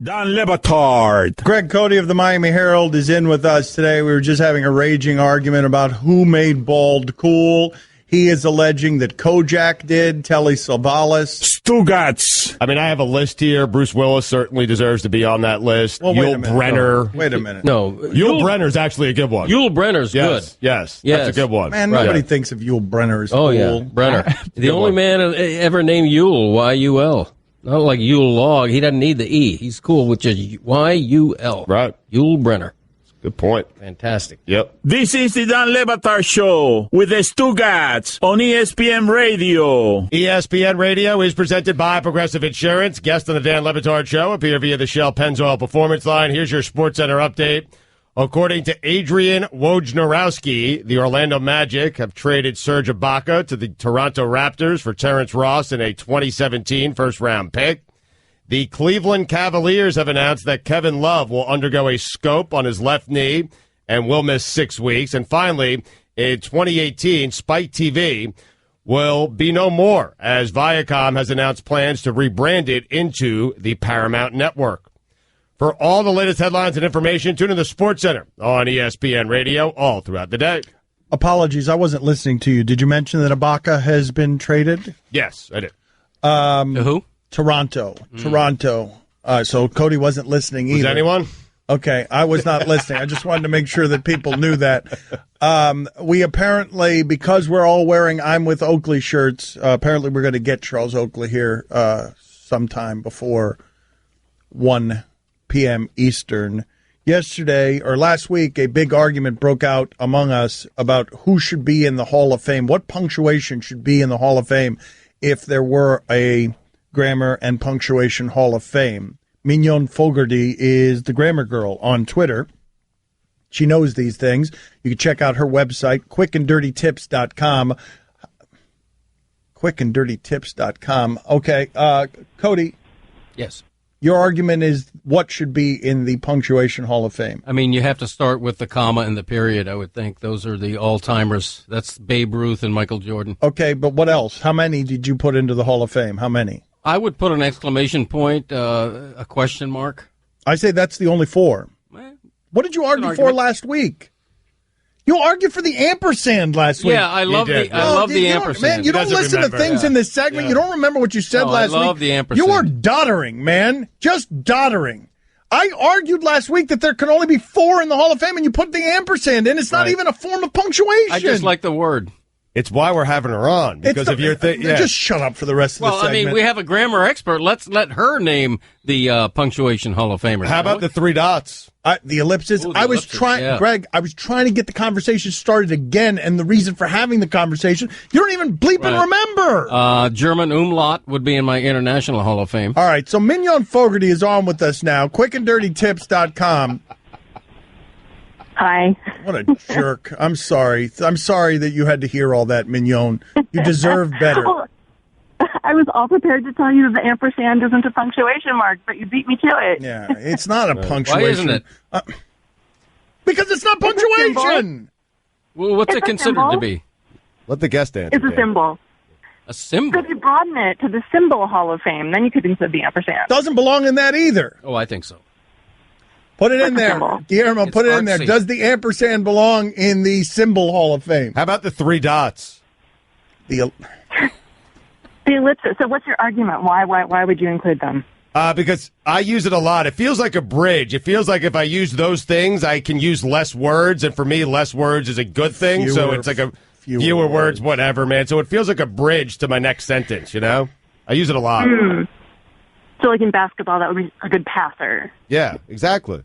Don Lebatard. Greg Cote of the Miami Herald is in with us today. We were just having a raging argument about who made bald cool. He is alleging that Kojak did, Telly Savalas. Stugotz. I mean, I have a list here. Bruce Willis certainly deserves to be on that list. Well, Yul Brynner. Wait a minute. No. Yul Brynner's actually a good one. Yul Brynner's good. Yes, that's a good one. Man, nobody thinks of Yul Brynner as cool. Oh, yeah, Brenner. The only man ever named Yul, Y-U-L. Not like Yule Log. He doesn't need the E. He's cool with just Y-U-L. Right. Yul Brynner. Good point. Fantastic. Yep. This is the Don Lebatard Show with the Stugotz on ESPN Radio. ESPN Radio is presented by Progressive Insurance. Guest on the Dan Lebatard Show appear via the Shell Pennzoil Performance Line. Here's your SportsCenter update. According to Adrian Wojnarowski, the Orlando Magic have traded Serge Ibaka to the Toronto Raptors for Terrence Ross in a 2017 first-round pick. The Cleveland Cavaliers have announced that Kevin Love will undergo a scope on his left knee and will miss 6 weeks. And finally, in 2018, Spike TV will be no more, as Viacom has announced plans to rebrand it into the Paramount Network. For all the latest headlines and information, tune in the SportsCenter on ESPN Radio all throughout the day. Apologies, I wasn't listening to you. Did you mention that Ibaka has been traded? Yes, I did. To who? Toronto. So Cody wasn't listening either. Was anyone? Okay, I was not listening. I just wanted to make sure that people knew that. We apparently, because we're all wearing I'm with Oakley shirts, apparently we're going to get Charles Oakley here sometime before 1 p.m. Eastern. Yesterday, or last week, a big argument broke out among us about who should be in the Hall of Fame, what punctuation should be in the Hall of Fame if there were a Grammar and Punctuation Hall of Fame. Mignon Fogarty is the grammar girl on Twitter. She knows these things. You can check out her website, quickanddirtytips.com. Quickanddirtytips.com. Okay, Cody. Yes. Your argument is what should be in the Punctuation Hall of Fame? I mean, you have to start with the comma and the period, I would think. Those are the all-timers. That's Babe Ruth and Michael Jordan. Okay, but what else? How many did you put into the Hall of Fame? How many? I would put an exclamation point, a question mark. I say that's the only 4. What did you argue for last week? You argued for the ampersand last week. Yeah, I love the ampersand. Man, you don't listen to things in this segment. Yeah. You don't remember what you said last week. I love the ampersand. You are doddering, man. Just doddering. I argued last week that there can only be 4 in the Hall of Fame, and you put the ampersand in. It's not even a form of punctuation. I just like the word. It's why we're having her on, because if you're just shut up for the rest of the segment. Well, I mean, we have a grammar expert. Let's let her name the Punctuation Hall of Famer. How about the 3 dots? The ellipses. I was trying, Greg, I was trying to get the conversation started again, and the reason for having the conversation, you don't even bleep and remember. German umlaut would be in my International Hall of Fame. All right, so Mignon Fogarty is on with us now. Quickanddirtytips.com. Hi. What a jerk. I'm sorry. I'm sorry that you had to hear all that, Mignon. You deserve better. Well, I was all prepared to tell you that the ampersand isn't a punctuation mark, but you beat me to it. Yeah, it's not a punctuation. Why isn't it? Because it's not punctuation. Well, what's it considered to be? Let the guest answer. It's a symbol. A symbol? So if you broaden it to the symbol Hall of Fame, then you could include the ampersand. Doesn't belong in that either. Oh, I think so. Put it in there. Guillermo, put it in there. Does the ampersand belong in the Symbol Hall of Fame? How about the 3 dots? The ellipsis. So what's your argument? Why would you include them? Because I use it a lot. It feels like a bridge. It feels like if I use those things, I can use less words. And for me, less words is a good thing. So it's like a fewer words, whatever, man. So it feels like a bridge to my next sentence, you know? I use it a lot. So like in basketball, that would be a good passer. Yeah, exactly.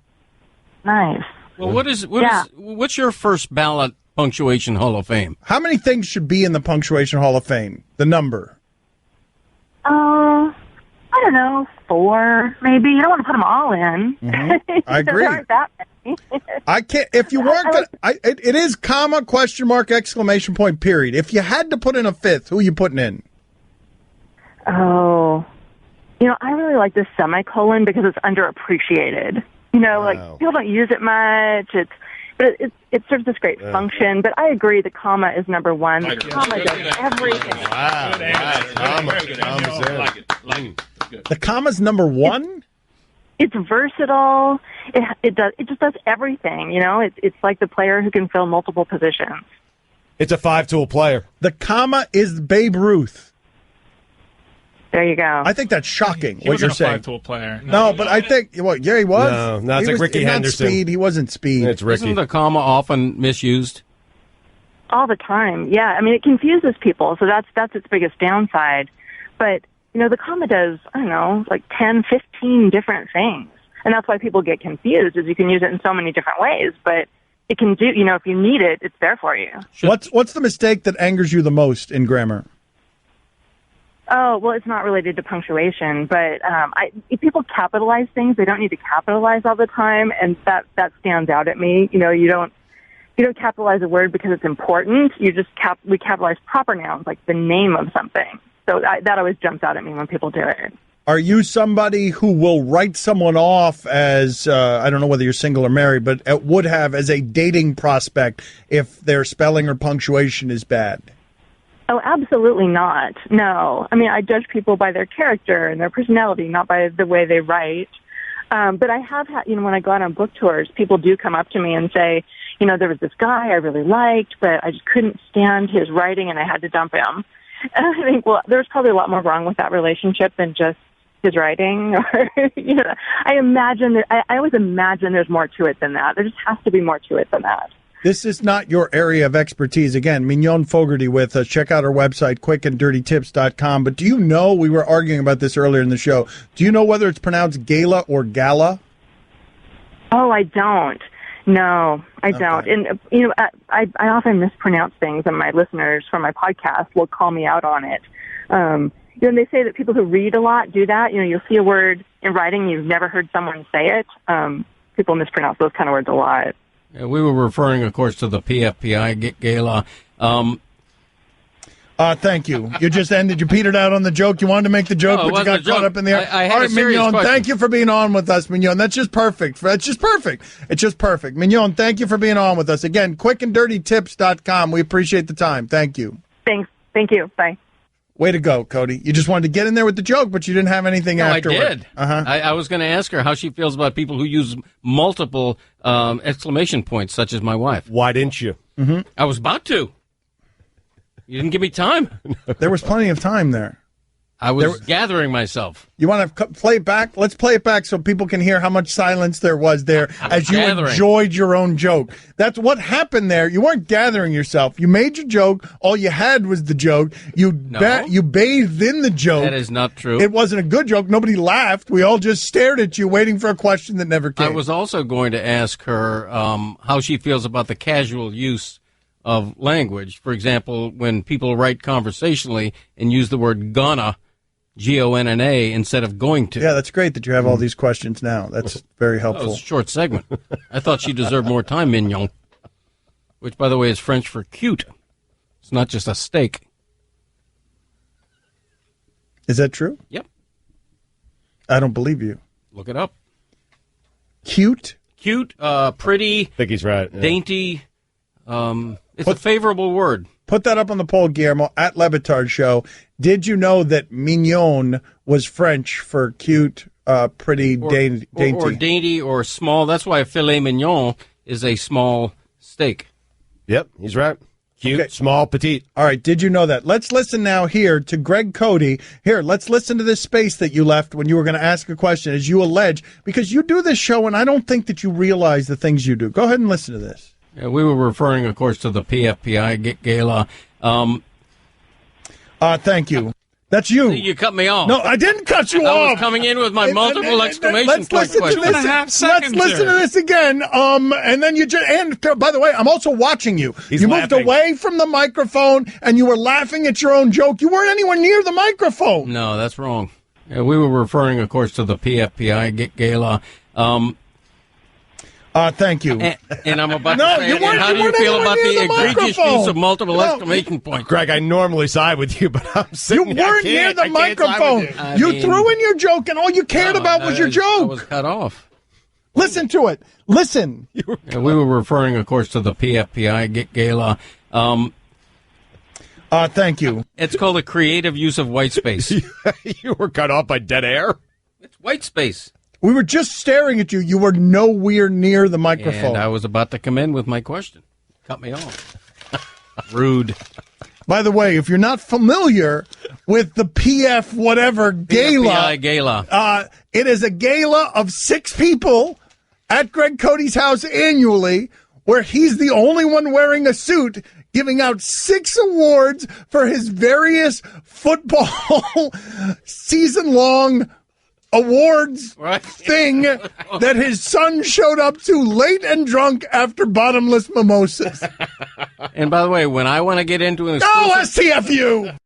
Nice. Well, what's your first ballot Punctuation Hall of Fame? How many things should be in the Punctuation Hall of Fame? The number. I don't know, 4 maybe. You don't want to put them all in. Mm-hmm. I agree. There aren't that many. I can't. If you weren't, it is comma, question mark, exclamation point, period. If you had to put in a 5th, who are you putting in? Oh, I really like this semicolon because it's underappreciated. Like people don't use it much. But it serves this great function. But I agree, the comma is number 1. The comma does everything. The comma's number 1? it's versatile. It just does everything. It's like the player who can fill multiple positions. It's a 5-tool player. The comma is Babe Ruth. There you go. I think that's shocking. He what you're wasn't a saying. 5-tool player. No, but I think he was. No, it's like Ricky Henderson. Speed. He wasn't Speed. It's Ricky. Isn't the comma often misused? All the time. Yeah, I mean, it confuses people, so that's its biggest downside. But the comma does, I don't know, like 10, 15 different things, and that's why people get confused. Is you can use it in so many different ways, but it can do. If you need it, it's there for you. What's the mistake that angers you the most in grammar? Oh, well, it's not related to punctuation, but if people capitalize things, they don't need to capitalize all the time, and that stands out at me. You don't capitalize a word because it's important. We capitalize proper nouns, like the name of something. So that always jumps out at me when people do it. Are you somebody who will write someone off as, I don't know whether you're single or married, but would have as a dating prospect if their spelling or punctuation is bad? Oh, absolutely not. No. I mean, I judge people by their character and their personality, not by the way they write. But I have had, when I go out on book tours, people do come up to me and say, there was this guy I really liked, but I just couldn't stand his writing and I had to dump him. And I think, well, there's probably a lot more wrong with that relationship than just his writing. Or, I always imagine there's more to it than that. There just has to be more to it than that. This is not your area of expertise. Again, Mignon Fogarty with us. Check out our website, quickanddirtytips.com. But do you know, we were arguing about this earlier in the show, do you know whether it's pronounced gala or gala? Oh, I don't. No, I don't. And, I often mispronounce things, and my listeners from my podcast will call me out on it. They say that people who read a lot do that. You'll see a word in writing, you've never heard someone say it. People mispronounce those kind of words a lot. We were referring, of course, to the PFPI gala. Thank you. You just ended. You petered out on the joke. You wanted to make the joke, but you got caught up in the air. I All right, Mignon, thank you for being on with us, Mignon. That's just perfect. It's just perfect. Mignon, thank you for being on with us. Again, quickanddirtytips.com. We appreciate the time. Thank you. Thanks. Thank you. Bye. Way to go, Cody. You just wanted to get in there with the joke, but you didn't have anything afterward. I did. I was going to ask her how she feels about people who use multiple exclamation points, such as my wife. Why didn't you? Mm-hmm. I was about to. You didn't give me time. There was plenty of time there. I was gathering myself. You want to play it back? Let's play it back so people can hear how much silence there was there as you enjoyed your own joke. That's what happened there. You weren't gathering yourself. You made your joke. All you had was the joke. You bathed in the joke. That is not true. It wasn't a good joke. Nobody laughed. We all just stared at you waiting for a question that never came. I was also going to ask her how she feels about the casual use of language. For example, when people write conversationally and use the word gonna, G-O-N-N-A, instead of going to. Yeah, that's great that you have all these questions now. That's very helpful. That was a short segment. I thought she deserved more time, Mignon, which, by the way, is French for cute. It's not just a steak. Is that true? Yep. I don't believe you. Look it up. Cute? Cute, pretty. I think he's right. Yeah. Dainty. It's a favorable word. Put that up on the poll, Guillermo, at Lebatard Show. Did you know that mignon was French for cute, pretty, dainty? Or dainty or small. That's why a filet mignon is a small steak. Yep, he's right. Cute, okay. Small, petite. All right, did you know that? Let's listen now here to Greg Cote. Here, let's listen to this space that you left when you were going to ask a question, as you allege, because you do this show, and I don't think that you realize the things you do. Go ahead and listen to this. Yeah, we were referring, of course, to the PFPI gala. Thank you. That's you. You cut me off. No, I didn't cut you off. I was coming in with my multiple exclamation point question. Let's listen to this again. And then and by the way, I'm also watching you. You moved away from the microphone and you were laughing at your own joke. You weren't anywhere near the microphone. No, that's wrong. Yeah, we were referring, of course, to the PFPI gala. Thank you. And I'm about to say, how do you feel about the egregious use of multiple exclamation points? Greg, I normally side with you, but I'm sitting You weren't near the microphone. You threw in your joke, and all you cared about was your joke. I was cut off. Listen to it. Listen. Yeah, we were referring, of course, to the PFPI gala. Thank you. It's called a creative use of white space. You were cut off by dead air? It's white space. We were just staring at you. You were nowhere near the microphone. And I was about to come in with my question. Cut me off. Rude. By the way, if you're not familiar with the PF whatever gala, PFBI gala. It is a gala of 6 people at Greg Cote's house annually, where he's the only one wearing a suit, giving out 6 awards for his various football season-long awards thing that his son showed up to late and drunk after bottomless mimosas. And by the way, when I want to get into an Oh, STFU!